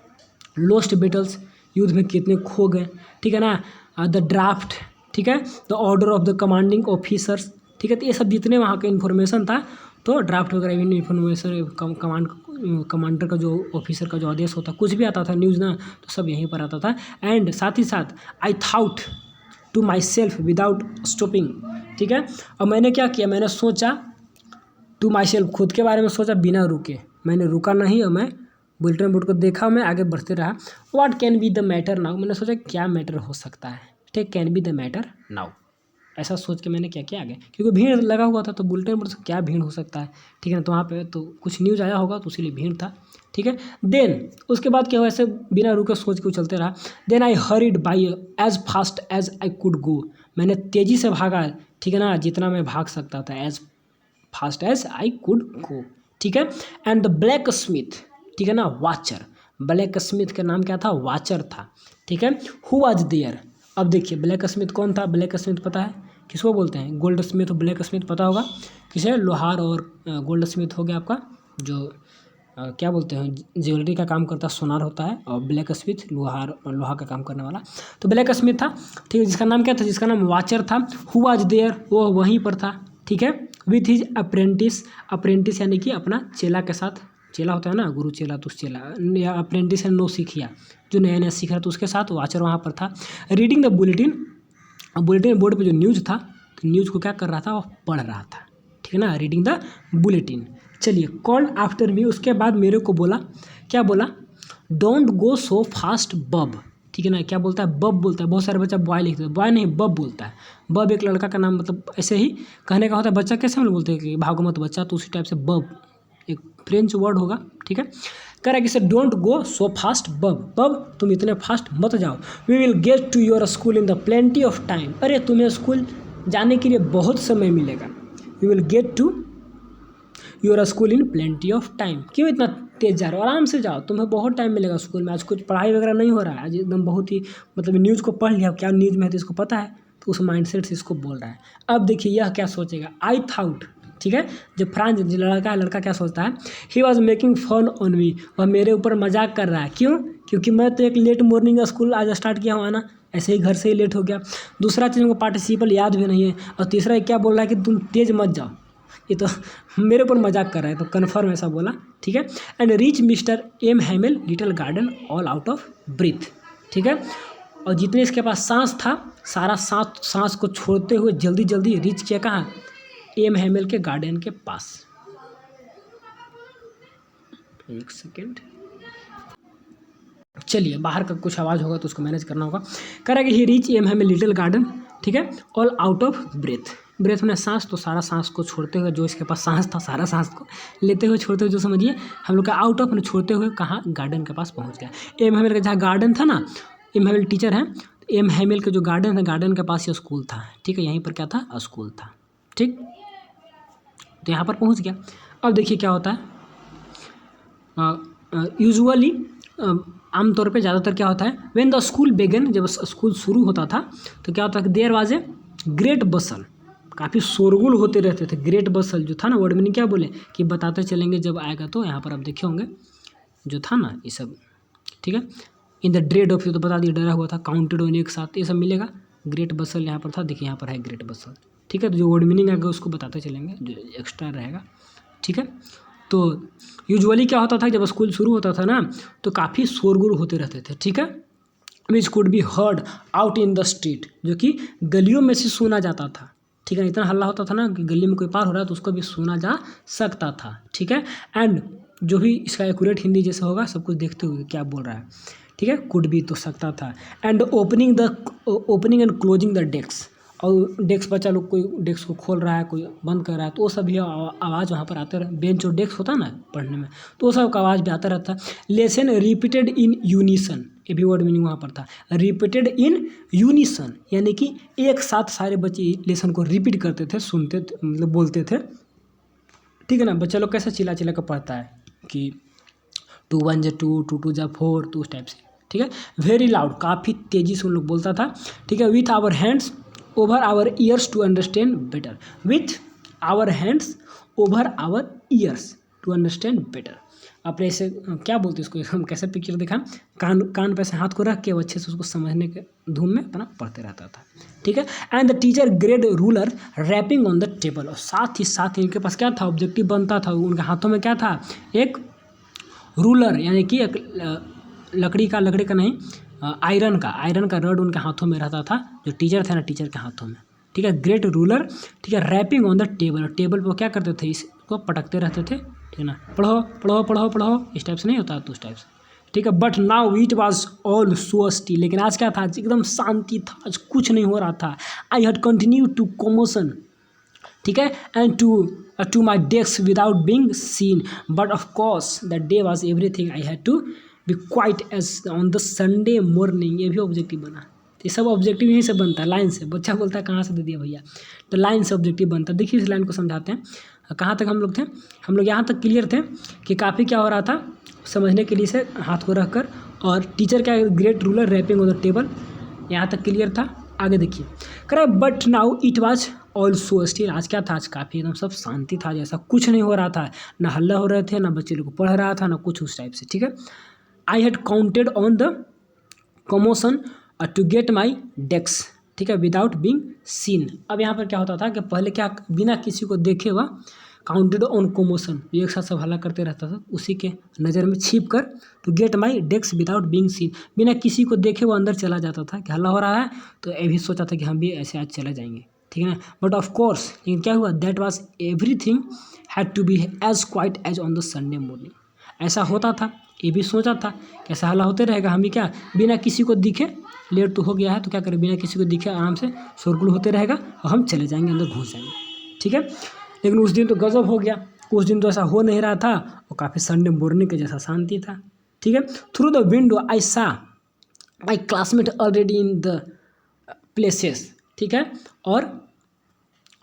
लोस्ट बेटल्स, युद्ध में कितने खो गए। ठीक है ना, द ड्राफ्ट, ठीक है, the order of the commanding officers. ठीक है, तो ये सब जितने वहाँ का इन्फॉर्मेशन था, तो ड्राफ्ट वगैरह इन्फॉर्मेशन, कमांडर का जो ऑफिसर का जो आदेश होता, कुछ भी आता था न्यूज़ ना, तो सब यहीं पर आता था। एंड साथ ही साथ I thought to myself without stopping. ठीक है, और मैंने क्या किया, मैंने सोचा, टू माई सेल्फ, खुद के बारे में सोचा बिना रुके, मैंने रुका नहीं, और मैं बुलेटिन बोर्ड को देखा, मैं आगे बढ़ते रहा। What can be the matter now, मैंने सोचा क्या मैटर हो सकता है। ठीक, can be the matter now, ऐसा सोच के मैंने क्या किया आगे, क्योंकि भीड़ लगा हुआ था, तो बुलेटिन बोर्ड से क्या भीड़ हो सकता है। ठीक है ना, तो वहाँ पे तो कुछ न्यूज़ आया होगा, तो इसीलिए भीड़ था। ठीक है, देन उसके बाद क्या हुआ, ऐसे बिना रुके सोच के चलते रहा। Then I hurried by as fast as I could go, मैंने तेज़ी से भागा। ठीक है ना, जितना मैं भाग सकता था, as fast as I could go. ठीक है, एंड द ब्लैक स्मिथ, ठीक है ना, वाचर, ब्लैक स्मिथ का नाम क्या था, वाचर था। ठीक है, हु वाज देयर, अब देखिए ब्लैक स्मिथ कौन था, ब्लैक स्मिथ पता है किसको बोलते हैं, गोल्ड स्मिथ और ब्लैक स्मिथ पता होगा, किसे, लोहार और गोल्ड स्मिथ हो गया आपका, जो क्या बोलते हैं, ज्वेलरी का काम करता, सोनार होता है, और ब्लैक स्मिथ लोहार, लोहा का काम करने वाला। तो ब्लैक स्मिथ था, ठीक है, जिसका नाम क्या था, जिसका नाम वाचर था। हु वाज देयर, वो वहीं पर था। ठीक है, विथ हिज अप्रेंटिस, अप्रेंटिस यानी कि अपना चेला के साथ, चेला होता है ना, गुरु चेला, तो उस चेला या अप्रेंटिस है, नो सीखिया, जो नया नया सीख रहा था, उसके साथ वाचर वहाँ पर था। Reading the bulletin, bulletin board पे जो न्यूज़ था, तो न्यूज़ को क्या कर रहा था, वो पढ़ रहा था। ठीक है ना, रीडिंग द बुलेटिन। चलिए, कॉल्ड आफ्टर मी, उसके बाद मेरे को बोला, क्या बोला, डोंट गो सो फास्ट बब। ठीक है ना, क्या बोलता है, बब बोलता है, बहुत सारे बच्चा बॉय लिखते हैं, बॉय नहीं बब बोलता है। बब एक लड़का का नाम, मतलब ऐसे ही कहने का होता है, बच्चा कैसे हम लोग बोलते हैं कि भागो मत बच्चा, तो उसी टाइप से बब एक फ्रेंच वर्ड होगा। ठीक है, कह रहा है कि sir don't go so fast bub, bub तुम इतने फास्ट मत जाओ। We will get to your school in the plenty of time, अरे तुम्हें स्कूल जाने के लिए बहुत समय मिलेगा। We will get to your school in plenty of time, क्यों इतना तेज जा रहे हो, आराम से जाओ, तुम्हें बहुत टाइम मिलेगा स्कूल में, आज कुछ पढ़ाई वगैरह नहीं हो रहा है, आज एकदम बहुत ही, मतलब न्यूज़ को पढ़ लिया, क्या न्यूज़ में है तो इसको पता है, तो उस माइंडसेट से इसको बोल रहा है। अब देखिए यह क्या सोचेगा, आई थाउट, ठीक है, जो फ्रांस जो लड़का है, लड़का क्या सोचता है, he was making fun on me, वह मेरे ऊपर मजाक कर रहा है, क्यों, क्योंकि मैं तो एक लेट मॉर्निंग स्कूल आज स्टार्ट किया हुआ ना, ऐसे ही घर से ही लेट हो गया। दूसरा चीज़ को पार्टिसिपल याद भी नहीं है, और तीसरा क्या बोल रहा है कि तुम तेज़ मत जाओ, ये तो मेरे ऊपर मजाक कर रहा है, तो कन्फर्म ऐसा बोला। ठीक है, and reach mister M Hamel little garden all out of breath. ठीक है, और जितने इसके पास सांस था, सारा सांस को छोड़ते हुए जल्दी जल्दी रीच किया कहाँ, एम हैमिल के गार्डन के पास। एक सेकेंड, चलिए बाहर का कुछ आवाज़ होगा तो उसको मैनेज करना होगा। कह रहा है कि he reach M Hamel little garden, ठीक है, all out of breath, breath में सांस, तो सारा सांस को छोड़ते हुए, जो इसके पास सांस था सारा सांस को लेते हुए छोड़ते हुए, जो समझिए हम लोग का आउट ऑफ छोड़ते हुए कहाँ, गार्डन के पास पहुँच गया। एम हैमिल का जहाँ गार्डन था ना, एम हैमिल टीचर है, एम हैमिल का जो गार्डन है, गार्डन के पास ये स्कूल था। ठीक है, यहीं पर क्या था, स्कूल था। ठीक, तो यहाँ पर पहुँच गया। अब देखिए क्या होता है, यूजुअली आमतौर पे ज़्यादातर क्या होता है, व्हेन द स्कूल बिगन, जब स्कूल शुरू होता था तो क्या होता है, देयर वाज ए ग्रेट बसल, काफ़ी शोरगुल होते रहते थे। ग्रेट बसल जो था ना, वर्ड मीनिंग क्या बोले कि बताते चलेंगे जब आएगा, तो यहाँ पर आप देखे होंगे जो था ना ये सब, ठीक है। In the dread of you, तो बता दिए डरा हुआ था। काउंटेड ऑन, एक साथ, ये सब मिलेगा। ग्रेट बसल यहाँ पर था, देखिए यहाँ पर है ग्रेट बसल, ठीक है। तो जो वर्ड मीनिंग आएगा उसको बताते चलेंगे, जो एक्स्ट्रा रहेगा, ठीक है। तो यूजुअली क्या होता था, जब स्कूल शुरू होता था ना तो काफ़ी शोरगुल होते रहते थे, ठीक है। Which could be heard out in the street, जो कि गलियों में से सुना जाता था, ठीक है। इतना हल्ला होता था ना कि गली में कोई पार हो रहा है तो उसको भी सुना जा सकता था, ठीक है। एंड जो भी इसका एक्यूरेट हिंदी जैसा होगा सब कुछ देखते हुए क्या बोल रहा है, ठीक है। कुड भी तो सकता था। And opening and closing the desk, और डेस्क बच्चा लोग कोई डेस्क को खोल रहा है, कोई बंद कर रहा है, तो वो सभी आवाज़ वहाँ पर आते रहे। बेंच और डेस्क होता है ना पढ़ने में, तो वो सब का आवाज़ भी आता रहता। लेसन रिपीटेड इन यूनिसन, ये भी वर्ड मीनिंग वहाँ पर था। रिपीटेड इन यूनिसन यानी कि एक साथ सारे बच्चे लेसन को रिपीट करते थे, सुनते थे, मतलब बोलते थे, ठीक है ना। बच्चा लोग कैसे चिल्ला चिल्ला कर पढ़ता है कि 2 1 2 2 2 4, तो उस टाइप से, ठीक है। वेरी लाउड, काफ़ी तेज़ी से उन लोग बोलता था, ठीक है। With our hands over our ears to understand better, with our hands over our ears to understand better. अपने ऐसे क्या बोलते हैं उसको, हम कैसे पिक्चर देखा, कान पे ऐसे हाथ को रख के वो अच्छे से उसको समझने के धूम में अपना पढ़ते रहता था, ठीक है। And the teacher great ruler rapping on the table, और साथ ही साथ इनके पास क्या था, ऑब्जेक्टिव बनता था। उनके हाथों में क्या था, एक रूलर यानी कि एक लकड़ी का नहीं, आयरन का रड उनके हाथों में रहता था, जो टीचर थे ना, टीचर के हाथों में, ठीक है। ग्रेट रूलर, ठीक है। Rapping on the table, table पर क्या करते थे, इसको पटकते रहते थे, ठीक है ना। पढ़ो पढ़ो पढ़ो पढ़ो, इस टाइप से नहीं होता, तो उस टाइप से, ठीक है। But now it was all so still, लेकिन आज क्या था, आज एकदम शांति था, आज कुछ नहीं हो रहा था। I had continue to commotion, ठीक है, and to my desk without being seen, but of course the day was everything I had to be quiet as on the Sunday morning. ये भी ऑब्जेक्टिव बना, तो ये सब ऑब्जेक्टिव यहीं से बनता है, लाइन से। बच्चा बोलता है कहाँ से दे दिया भैया, तो लाइन से ऑब्जेक्टिव बनता है। देखिए इस लाइन को समझाते हैं। कहाँ तक हम लोग थे, हम लोग यहाँ तक क्लियर थे कि काफ़ी क्या हो रहा था समझने के लिए से हाथ को रख कर, और टीचर क्या, great ruler rapping on the table, यहाँ तक क्लियर था। आगे देखिए, करे but now it was also still, आज क्या था, आज काफ़ी एकदम सब शांति था, जैसा कुछ नहीं हो रहा था, ना हल्ला हो रहे थे, ना बच्चे लोग पढ़ रहा था, ना कुछ उस टाइप से, ठीक है। I had counted on the commotion to get my desk, ठीक है, विदाउट बींग सीन। अब यहाँ पर क्या होता था कि पहले क्या, बिना किसी को देखे हुआ, काउंटेड ऑन कमोशन, एक साथ सब हल्ला करते रहता था, उसी के नज़र में छिप कर, to get my desk without being seen, बिना किसी को देखे वो अंदर चला जाता था कि हल्ला हो रहा है, तो ये भी सोचा था कि हम भी ऐसे आज चले जाएंगे, ठीक है ना। बट ऑफ कोर्स, लेकिन क्या हुआ, that was everything had to be as quiet as on the Sunday morning. ऐसा होता था, ये भी सोचा था कि ऐसा हल्ला होते रहेगा, हम भी क्या बिना किसी को दिखे, लेट तो हो गया है तो क्या करें, बिना किसी को दिखे आराम से शोरगुल होते रहेगा और हम चले जाएंगे, अंदर घुस जाएंगे, ठीक है। लेकिन उस दिन तो गजब हो गया, उस दिन तो ऐसा हो नहीं रहा था, और काफ़ी संडे मॉर्निंग के जैसा शांति था, ठीक है। थ्रू द विंडो आई सा माई classmate already in the places, ठीक है। और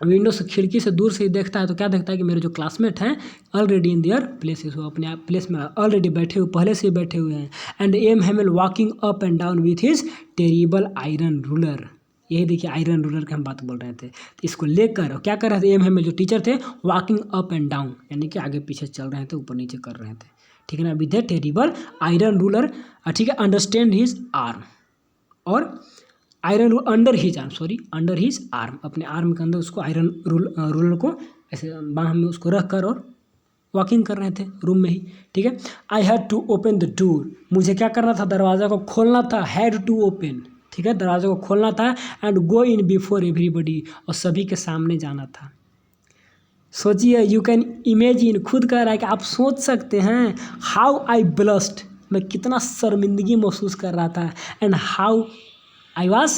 विंडो से, खिड़की से दूर से ही देखता है तो क्या देखता है कि मेरे जो क्लासमेट हैं ऑलरेडी इन देयर प्लेसेस, वो अपने आप प्लेस में ऑलरेडी बैठे हुए, पहले से ही बैठे हुए हैं। And M Hamel walking up and down with his terrible iron ruler, यही देखिए आयरन रूलर की हम बात बोल रहे थे, तो इसको लेकर क्या कर रहे थे, एम हेमल जो टीचर थे, वॉकिंग अप एंड डाउन यानी कि आगे पीछे चल रहे थे, ऊपर नीचे कर रहे थे, ठीक है ना। With A terrible iron ruler, ठीक है, अंडरस्टैंड हिज आर्म, और iron under his arm, sorry under his arm, अपने आर्म के अंदर उसको आयरन रूलर को ऐसे बाह में उसको रख कर और वॉकिंग कर रहे थे रूम में ही, ठीक है। I had to open the door, मुझे क्या करना था, दरवाज़ा को खोलना था, हैड टू ओपन, ठीक है, दरवाज़ा को खोलना था। And go in before everybody, और सभी के सामने जाना था। सोचिए, यू कैन इमेजिन, खुद कह रहा है कि आप सोच सकते हैं, हाउ आई ब्लस्ट, मैं कितना शर्मिंदगी महसूस कर रहा था, एंड हाउ आई वॉज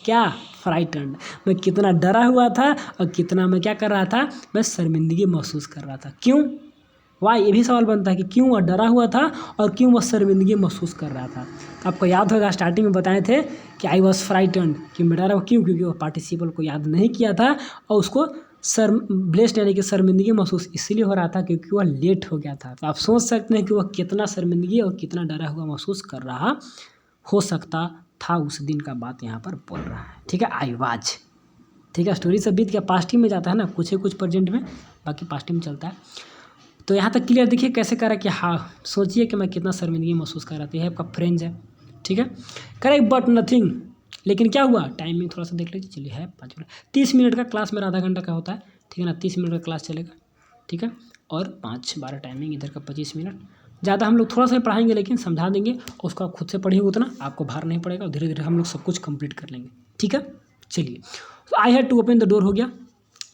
क्या, फ्राइटन्ड, मैं कितना डरा हुआ था, और कितना मैं क्या कर रहा था, मैं शर्मिंदगी महसूस कर रहा था। क्यों, वाई, ये भी सवाल बनता है कि क्यों वह डरा हुआ था और क्यों वह शर्मिंदगी महसूस कर रहा था। आपको याद होगा स्टार्टिंग में बताए थे कि आई वॉज फ्राइटन्ड, कि मैं डरा, क्यों, क्योंकि वह पार्टिसिपल को याद नहीं किया था और उसको ब्लेस्ड यानी कि शर्मिंदगी महसूस इसलिए हो रहा था क्योंकि वह लेट हो गया था। तो आप सोच सकते हैं कि वह कितना शर्मिंदगी और कितना डरा हुआ महसूस कर रहा हो सकता था उस दिन का बात यहाँ पर बोल रहा है। ठीक है, आई वाज। ठीक है, स्टोरी से बीत गया, पास्ट ही में जाता है ना, कुछ है कुछ प्रेजेंट में, बाकी पास्ट ही में चलता है। तो यहाँ तक क्लियर देखिए कैसे करा कि हाँ सोचिए कि मैं कितना शर्मिंदगी महसूस कर रहा था। यह आपका फ्रेंच है। ठीक है, करेक्ट बट नथिंग। लेकिन क्या हुआ, टाइमिंग थोड़ा सा देख लीजिए। चलिए है 5 मिनट, 30 मिनट का क्लास मेरा आधा घंटा का होता है। ठीक है ना, 30 मिनट का क्लास चलेगा। ठीक है, और 5-12 टाइमिंग, इधर का 25 मिनट। ज़्यादा हम लोग थोड़ा सा पढ़ाएंगे लेकिन समझा देंगे, और उसको आप खुद से पढ़िए उतना, आपको भार नहीं पड़ेगा, और धीरे धीरे हम लोग सब कुछ कंप्लीट कर लेंगे। ठीक है, चलिए। I had to open the door हो गया,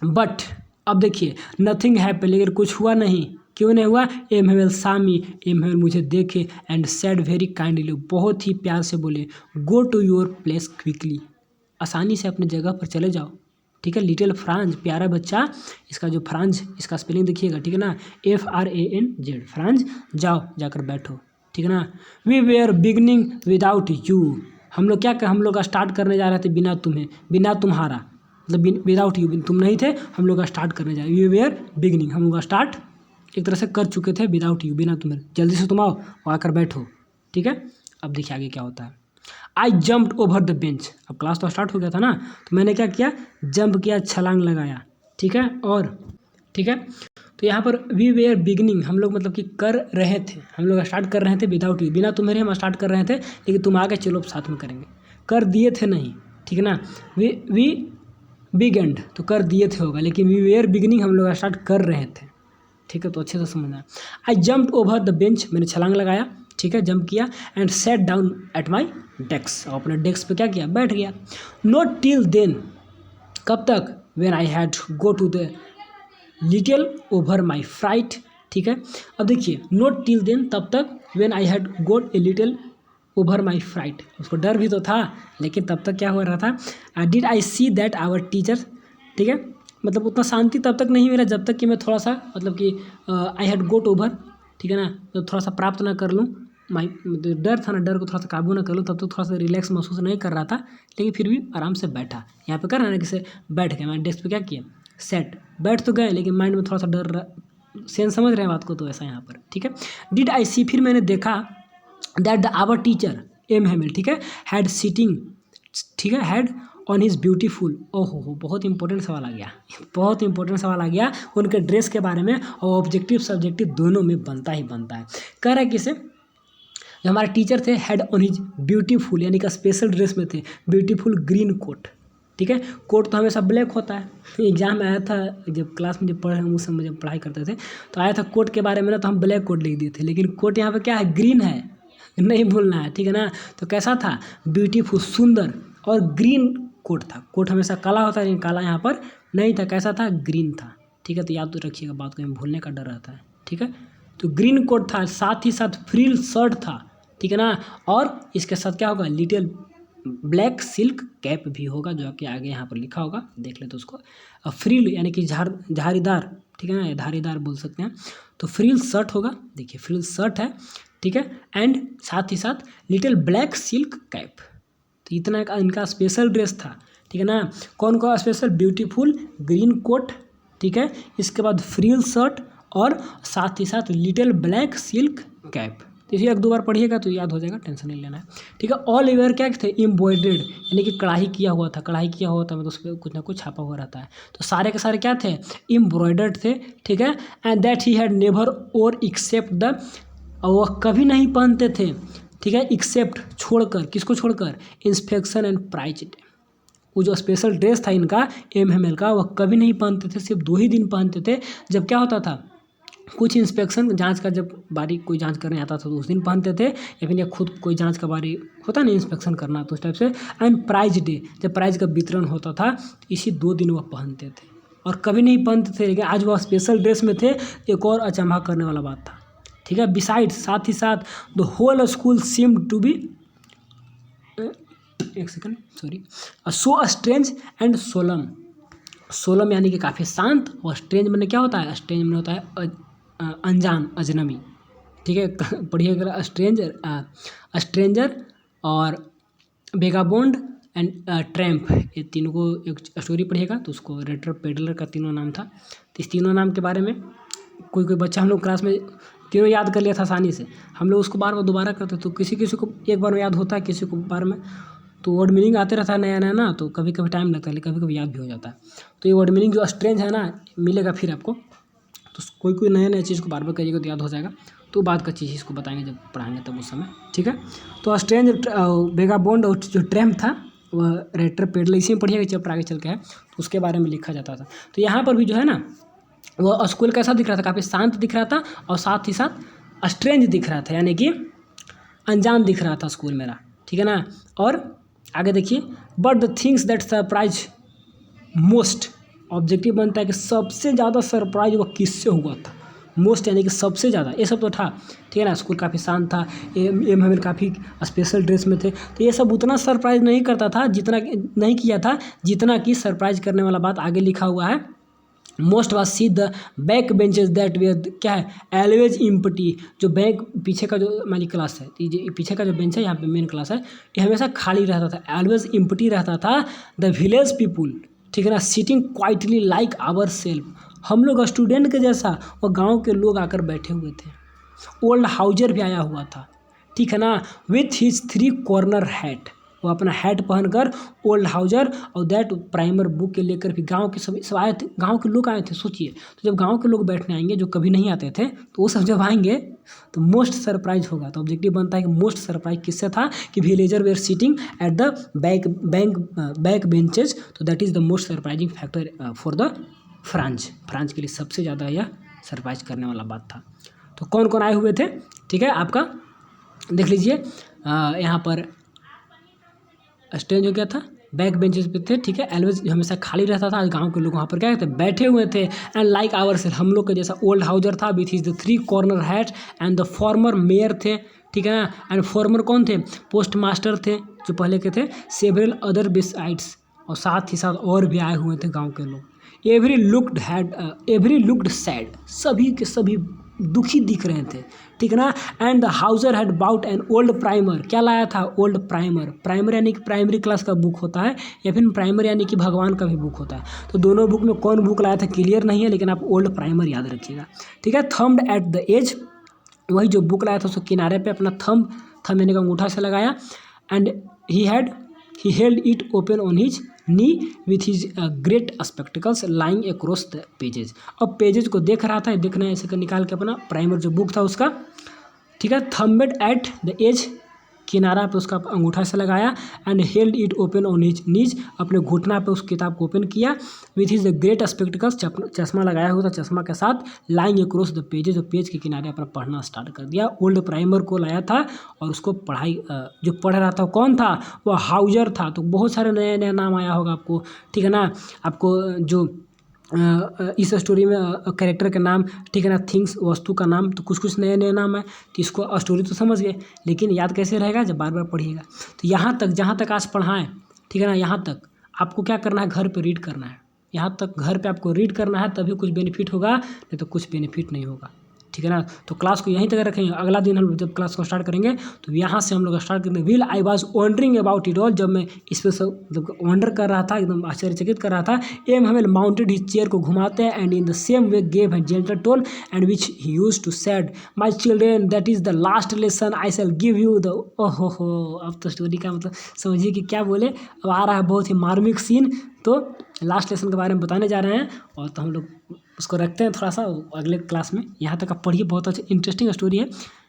बट अब देखिए नथिंग हैपन, लेकिन कुछ हुआ नहीं। क्यों नहीं हुआ? एमहेल सामी, एमहेल मुझे देखे एंड सेड वेरी काइंडली, बहुत ही प्यार से बोले, go to your place quickly, आसानी से अपने जगह पर चले जाओ। ठीक है, लिटिल फ्रांज, प्यारा बच्चा। इसका जो फ्रांज, इसका स्पेलिंग देखिएगा। ठीक है ना, FRANZ, फ्रांज, जाओ जाकर बैठो। ठीक है ना, we were beginning without you, हम लोग क्या, हम लोग स्टार्ट करने जा रहे थे बिना तुम्हें, बिना तुम्हारा, मतलब विदाउट यू, तुम नहीं थे, हम लोग स्टार्ट करने जा रहे। वी वेयर बिगनिंग, हम लोग स्टार्ट एक तरह से कर चुके थे, विदाउट यू, बिना तुम्हें, जल्दी से तुम आओ और आकर बैठो। ठीक है, अब देखिए आगे क्या होता है। आई जम्प्ड ओवर द बेंच, अब क्लास तो स्टार्ट हो गया था ना, तो मैंने क्या किया, जंप किया, छलांग लगाया। ठीक है, और ठीक है, तो यहाँ पर वी वेयर बिगनिंग, हम लोग मतलब कि कर रहे थे, हम लोग स्टार्ट कर रहे थे विदाउट यू, बिना तुम्हारे हम स्टार्ट कर रहे थे, लेकिन तुम आगे चलो साथ में करेंगे, कर दिए थे नहीं। ठीक है ना, वी बिग एंड, तो कर दिए थे होगा, लेकिन वी वेयर बिगनिंग हम लोग स्टार्ट कर रहे थे। ठीक है, तो अच्छे से समझना। आई जम्प्ड ओवर द बेंच, मैंने छलांग लगाया। ठीक है, जंप किया, and set down at my desk, और अपने डेस्क पे क्या किया, बैठ गया। नॉट टिल देन, कब तक, when I had go to the little over my fright. ठीक है, अब देखिए नॉट टिल देन, तब तक, when I had got a little over my fright, उसको डर भी तो था, लेकिन तब तक क्या हो रहा था, did I see that our teacher. ठीक है, मतलब उतना शांति तब तक नहीं मिला जब तक कि मैं थोड़ा सा, मतलब कि आई हैड गोट ओवर, ठीक है ना, तो थोड़ा सा प्राप्त ना कर लूँ, माई डर था ना, डर को थोड़ा सा काबू ना कर लूँ, तब तक थोड़ा सा रिलैक्स महसूस नहीं कर रहा था, लेकिन फिर भी आराम से बैठा। यहाँ पे कर रहा है ना, किसे बैठ गया, मैंने डेस्क पे क्या किया, सेट, बैठ तो गए, लेकिन माइंड में थोड़ा सा डर, सेंस समझ रहे हैं बात को, तो ऐसा यहाँ पर। ठीक है, डिड आई सी, फिर मैंने देखा, that the our teacher M Hemil, ठीक है, हैड सीटिंग, ठीक है, हैड ऑन हिज ब्यूटीफुल, ओहो, बहुत इंपॉर्टेंट सवाल आ गया, बहुत इंपॉर्टेंट सवाल आ गया उनके ड्रेस के बारे में, और ऑब्जेक्टिव सब्जेक्टिव दोनों में बनता ही बनता है। कह रहा है किसे, जो हमारे टीचर थे, हैड ऑन हिज ब्यूटीफुल, यानी कि स्पेशल ड्रेस में थे, ब्यूटीफुल ग्रीन कोट। ठीक है, कोट तो हमेशा ब्लैक होता है, एग्जाम में आया था, जब क्लास में जब पढ़े हम उस समय जब पढ़ाई करते थे, तो आया था कोट के बारे में ना, तो हम ब्लैक कोट लिख दिए थे, लेकिन कोट यहाँ पे क्या है, ग्रीन है, नहीं भूलना है। ठीक है ना, तो कैसा था, ब्यूटीफुल, सुंदर, और ग्रीन कोट था। कोट हमेशा काला होता है, लेकिन काला यहाँ पर नहीं था, कैसा था, ग्रीन था। ठीक है, तो याद तो रखिएगा, बात को भूलने का डर रहता है। ठीक है, तो ग्रीन कोट था, साथ ही साथ फ्रिल शर्ट था। ठीक है ना, और इसके साथ क्या होगा, लिटिल ब्लैक सिल्क कैप भी होगा, जो आपके आगे यहाँ पर लिखा होगा, देख ले तो उसको। फ्रिल यानी कि झारीदार, ठीक है ना, धारीदार बोल सकते हैं, तो फ्रिल शर्ट होगा, देखिए फ्रिल शर्ट है। ठीक है, एंड साथ ही साथ लिटिल ब्लैक सिल्क कैप, तो इतना इनका स्पेशल ड्रेस था। ठीक है ना, कौन कौन स्पेशल, ब्यूटीफुल ग्रीन कोट, ठीक है, इसके बाद फ्रिल शर्ट, और साथ ही साथ लिटिल ब्लैक सिल्क कैप। तो इसे 1-2 बार पढ़िएगा तो याद हो जाएगा, टेंशन नहीं लेना है। ठीक है, ऑल ओवर क्या थे, एम्ब्रॉयडर्ड, यानी कि कढ़ाई किया हुआ था, कढ़ाई किया हुआ था, मतलब उस पर कुछ ना कुछ छापा हुआ रहता है, तो सारे के सारे क्या थे, एम्ब्रॉयडर्ड थे। ठीक है, and that he had never और एक्सेप्ट द, और वह कभी नहीं पहनते थे। ठीक है, एक्सेप्ट, छोड़कर, किसको छोड़कर, इंस्पेक्शन एंड प्राइज डे, वो जो स्पेशल ड्रेस था इनका एमएमएल का, वह कभी नहीं पहनते थे, सिर्फ 2 ही दिन पहनते थे, जब क्या होता था, कुछ इंस्पेक्शन जांच का जब बारी कोई जांच करने आता था तो उस दिन पहनते थे, या फिर खुद कोई जांच का बारी होता ना इंस्पेक्शन करना, तो उस टाइप से। एंड प्राइज डे, जब प्राइज का वितरण होता था, इसी 2 दिन वह पहनते थे, और कभी नहीं पहनते थे, लेकिन आज वह स्पेशल ड्रेस में थे। एक और अचंभा करने वाला बात था। ठीक है, बिसाइड, साथ ही साथ, the whole school seemed to be, एक second sorry, so strange and solemn, solemn यानी कि काफ़ी शांत, और स्ट्रेंज मैंने क्या होता है, स्ट्रेंज में होता है अनजान, अजनबी। ठीक है, पढ़िए अगर, स्ट्रेंजर और वेगाबोंड एंड ट्रैम्प, ये तीनों को एक स्टोरी पढ़िएगा। तो उसको रेटर पेडलर का तीनों नाम था। तो इस तीनों नाम के बारे में कोई बच्चा हम लोग क्लास में तीनों याद कर लिया था आसानी से। हम लोग उसको बार बार दोबारा करते, तो किसी किसी को एक बार में याद होता है, किसी को बार में। तो वर्ड मीनिंग आते रहता है नया नया ना, तो कभी कभी टाइम लगता है, लेकिन कभी कभी याद भी हो जाता है। तो ये वर्ड मीनिंग जो स्ट्रेंज है ना, मिलेगा फिर आपको। तो कोई नया नया चीज़ को बार बार करिएगा तो याद हो जाएगा। तो बाद का चीज़ इसको बताएंगे जब पढ़ाएंगे तब उस समय, ठीक है। तो स्ट्रेंज, वेगाबॉन्ड और जो ट्रैम्प था वह रेटर पेडलर, इसी में पढ़िएगा चैप्टर आगे चल के है, तो उसके बारे में लिखा जाता था। तो यहाँ पर भी जो है ना, वो स्कूल कैसा दिख रहा था, काफ़ी शांत दिख रहा था और साथ ही साथ स्ट्रेंज दिख रहा था, यानी कि अनजान दिख रहा था स्कूल मेरा, ठीक है ना। और आगे देखिए, but the things that surprise most, objective बनता है कि सबसे ज़्यादा सरप्राइज वो किससे हुआ था, मोस्ट यानी कि सबसे ज़्यादा। ये सब तो था, ठीक है ना। स्कूल काफ़ी शांत था, एम हमें काफ़ी स्पेशल ड्रेस में थे, तो ये सब उतना सरप्राइज नहीं करता था, जितना नहीं किया था जितना कि सरप्राइज करने वाला बात आगे लिखा हुआ है। Most was see the back benches that way, क्या है, एलवेज इम्पटी, जो बैक पीछे का जो हमारी क्लास है, ये पीछे का जो बेंच है यहाँ पे मेन क्लास है, ये हमेशा खाली रहता था, एलवेज इम्पटी रहता था। द विलेज पीपुल, ठीक है ना, sitting quietly like our self, हम लोग स्टूडेंट के जैसा वो गांव के लोग आकर बैठे हुए थे। ओल्ड हाउजर भी आया हुआ था, ठीक है ना, विथ हिज 3 कॉर्नर हैट, वो अपना हैट पहनकर ओल्ड हाउजर और दैट प्राइमर बुक के लेकर भी गांव के सब आए थे, गांव के लोग आए थे। सोचिए, तो जब गांव के लोग बैठने आएंगे जो कभी नहीं आते थे, तो वो सब जब आएंगे तो मोस्ट सरप्राइज होगा। तो ऑब्जेक्टिव बनता है कि मोस्ट सरप्राइज किससे था, कि villager were sitting at the back benches, तो that is the most surprising factor for the French के लिए सबसे ज़्यादा यह सरप्राइज करने वाला बात था। तो कौन कौन आए हुए थे, ठीक है, आपका देख लीजिए। यहाँ पर स्ट्रेंज हो गया था, बैक बेंचेस पे थे, ठीक है, एलवेज हमेशा खाली रहता था। आज गांव के लोग वहाँ पर क्या कहते, बैठे हुए थे। एंड लाइक आवर सेल्फ, हम लोग के जैसा ओल्ड हाउजर था, with his the 3 corner hat and the former mayor थे, ठीक है ना। एंड फॉर्मर कौन थे, पोस्ट मास्टर थे जो पहले के थे, सेवरल अदर बिसाइड्स, और साथ ही साथ और भी आए हुए थे गाँव के लोग। एवरी लुक्ड सैड, सभी के सभी दुखी दिख रहे थे, ठीक है ना। And the houser had bought an old primer, क्या लाया था, ओल्ड प्राइमर यानी कि प्राइमरी क्लास का बुक होता है, या फिर प्राइमर यानी कि भगवान का भी बुक होता है। तो दोनों बुक में कौन बुक लाया था क्लियर नहीं है, लेकिन आप ओल्ड प्राइमर याद रखिएगा, ठीक है। थम्ब्ड एट द एज, वही जो बुक लाया था उसको किनारे पे अपना थंब यानी कि अंगूठा से लगाया। And he held it open on his knee with his great spectacles lying across the pages, अब पेजेज को देख रहा था, देखना है ऐसे कर निकाल के अपना प्राइमर जो बुक था उसका, ठीक है। थम्बेड एट द एज, किनारा पे उसका अंगूठा से लगाया। And held it open on his knees, अपने घुटना पे उस किताब को ओपन किया। विथ हिज ग्रेट स्पेक्टिकल्स, चश्मा लगाया हुआ था, चश्मा के साथ लाइंग अक्रॉस द पेजेज, और पेज के किनारे अपना पढ़ना स्टार्ट कर दिया। ओल्ड प्राइमर को लाया था और उसको पढ़ाई जो पढ़ रहा था कौन था, वो हाउजर था। तो बहुत सारे नए नए नाम आया होगा आपको, ठीक है ना। आपको जो इस स्टोरी में कैरेक्टर का नाम, ठीक है ना, थिंग्स वस्तु का नाम, तो कुछ कुछ नए नए नाम है। तो इसको स्टोरी तो समझ गए, लेकिन याद कैसे रहेगा, जब बार बार पढ़िएगा। तो यहाँ तक जहाँ तक आज पढ़ाएं, ठीक है ना, यहाँ तक आपको क्या करना है, घर पे रीड करना है। यहाँ तक घर पे आपको रीड करना है, तभी कुछ बेनिफिट होगा, नहीं तो कुछ बेनिफिट नहीं होगा, ठीक है ना। तो क्लास को यहीं तक रखेंगे। अगला दिन हम जब क्लास को स्टार्ट करेंगे तो यहाँ से हम लोग स्टार्ट करेंगे। Wheel I was wondering about it all, जब मैं इस पर सब जब वंडर कर रहा था, एकदम आश्चर्यचकित कर रहा था। एम हमें माउंटेड हिज चेयर को घुमाते हैं, and in the same way gave है gentle tone and which he use to said my children that is the last lesson I shall give you the. ओहो हो, अब तो स्टोरी का मतलब समझिए कि क्या बोले। अब आ रहा है बहुत ही मार्मिक सीन, तो लास्ट लेसन के बारे में बताने जा रहे हैं, और तो हम लोग उसको रखते हैं थोड़ा सा अगले क्लास में। यहाँ तक आप पढ़िए, बहुत अच्छा इंटरेस्टिंग स्टोरी है,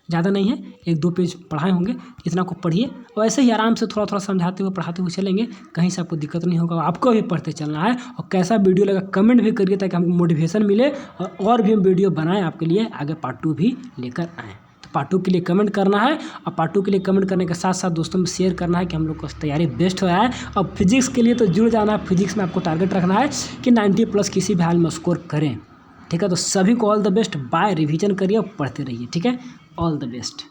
ज़्यादा नहीं है, 1-2 पेज पढ़ाए होंगे, इतना को पढ़िए और ऐसे ही आराम से थोड़ा थोड़ा समझाते हुए पढ़ाते हुए चलेंगे, कहीं से आपको दिक्कत नहीं होगा। आपको भी पढ़ते चलना है, और कैसा वीडियो लगा कमेंट भी करिए, ताकि हमको मोटिवेशन मिले और भी हम वीडियो बनाएं आपके लिए, आगे पार्ट 2 भी लेकर आएँ। पार्ट 2 के लिए कमेंट करना है, और पार्ट 2 के लिए कमेंट करने के साथ साथ दोस्तों में शेयर करना है कि हम लोग को तैयारी बेस्ट हो रहा है। और फिजिक्स के लिए तो जुड़ जाना है, फिजिक्स में आपको टारगेट रखना है कि 90+ किसी भी हाल में स्कोर करें, ठीक है। तो सभी को all the best, bye, revision करिए और पढ़ते रहिए, ठीक है। All the best.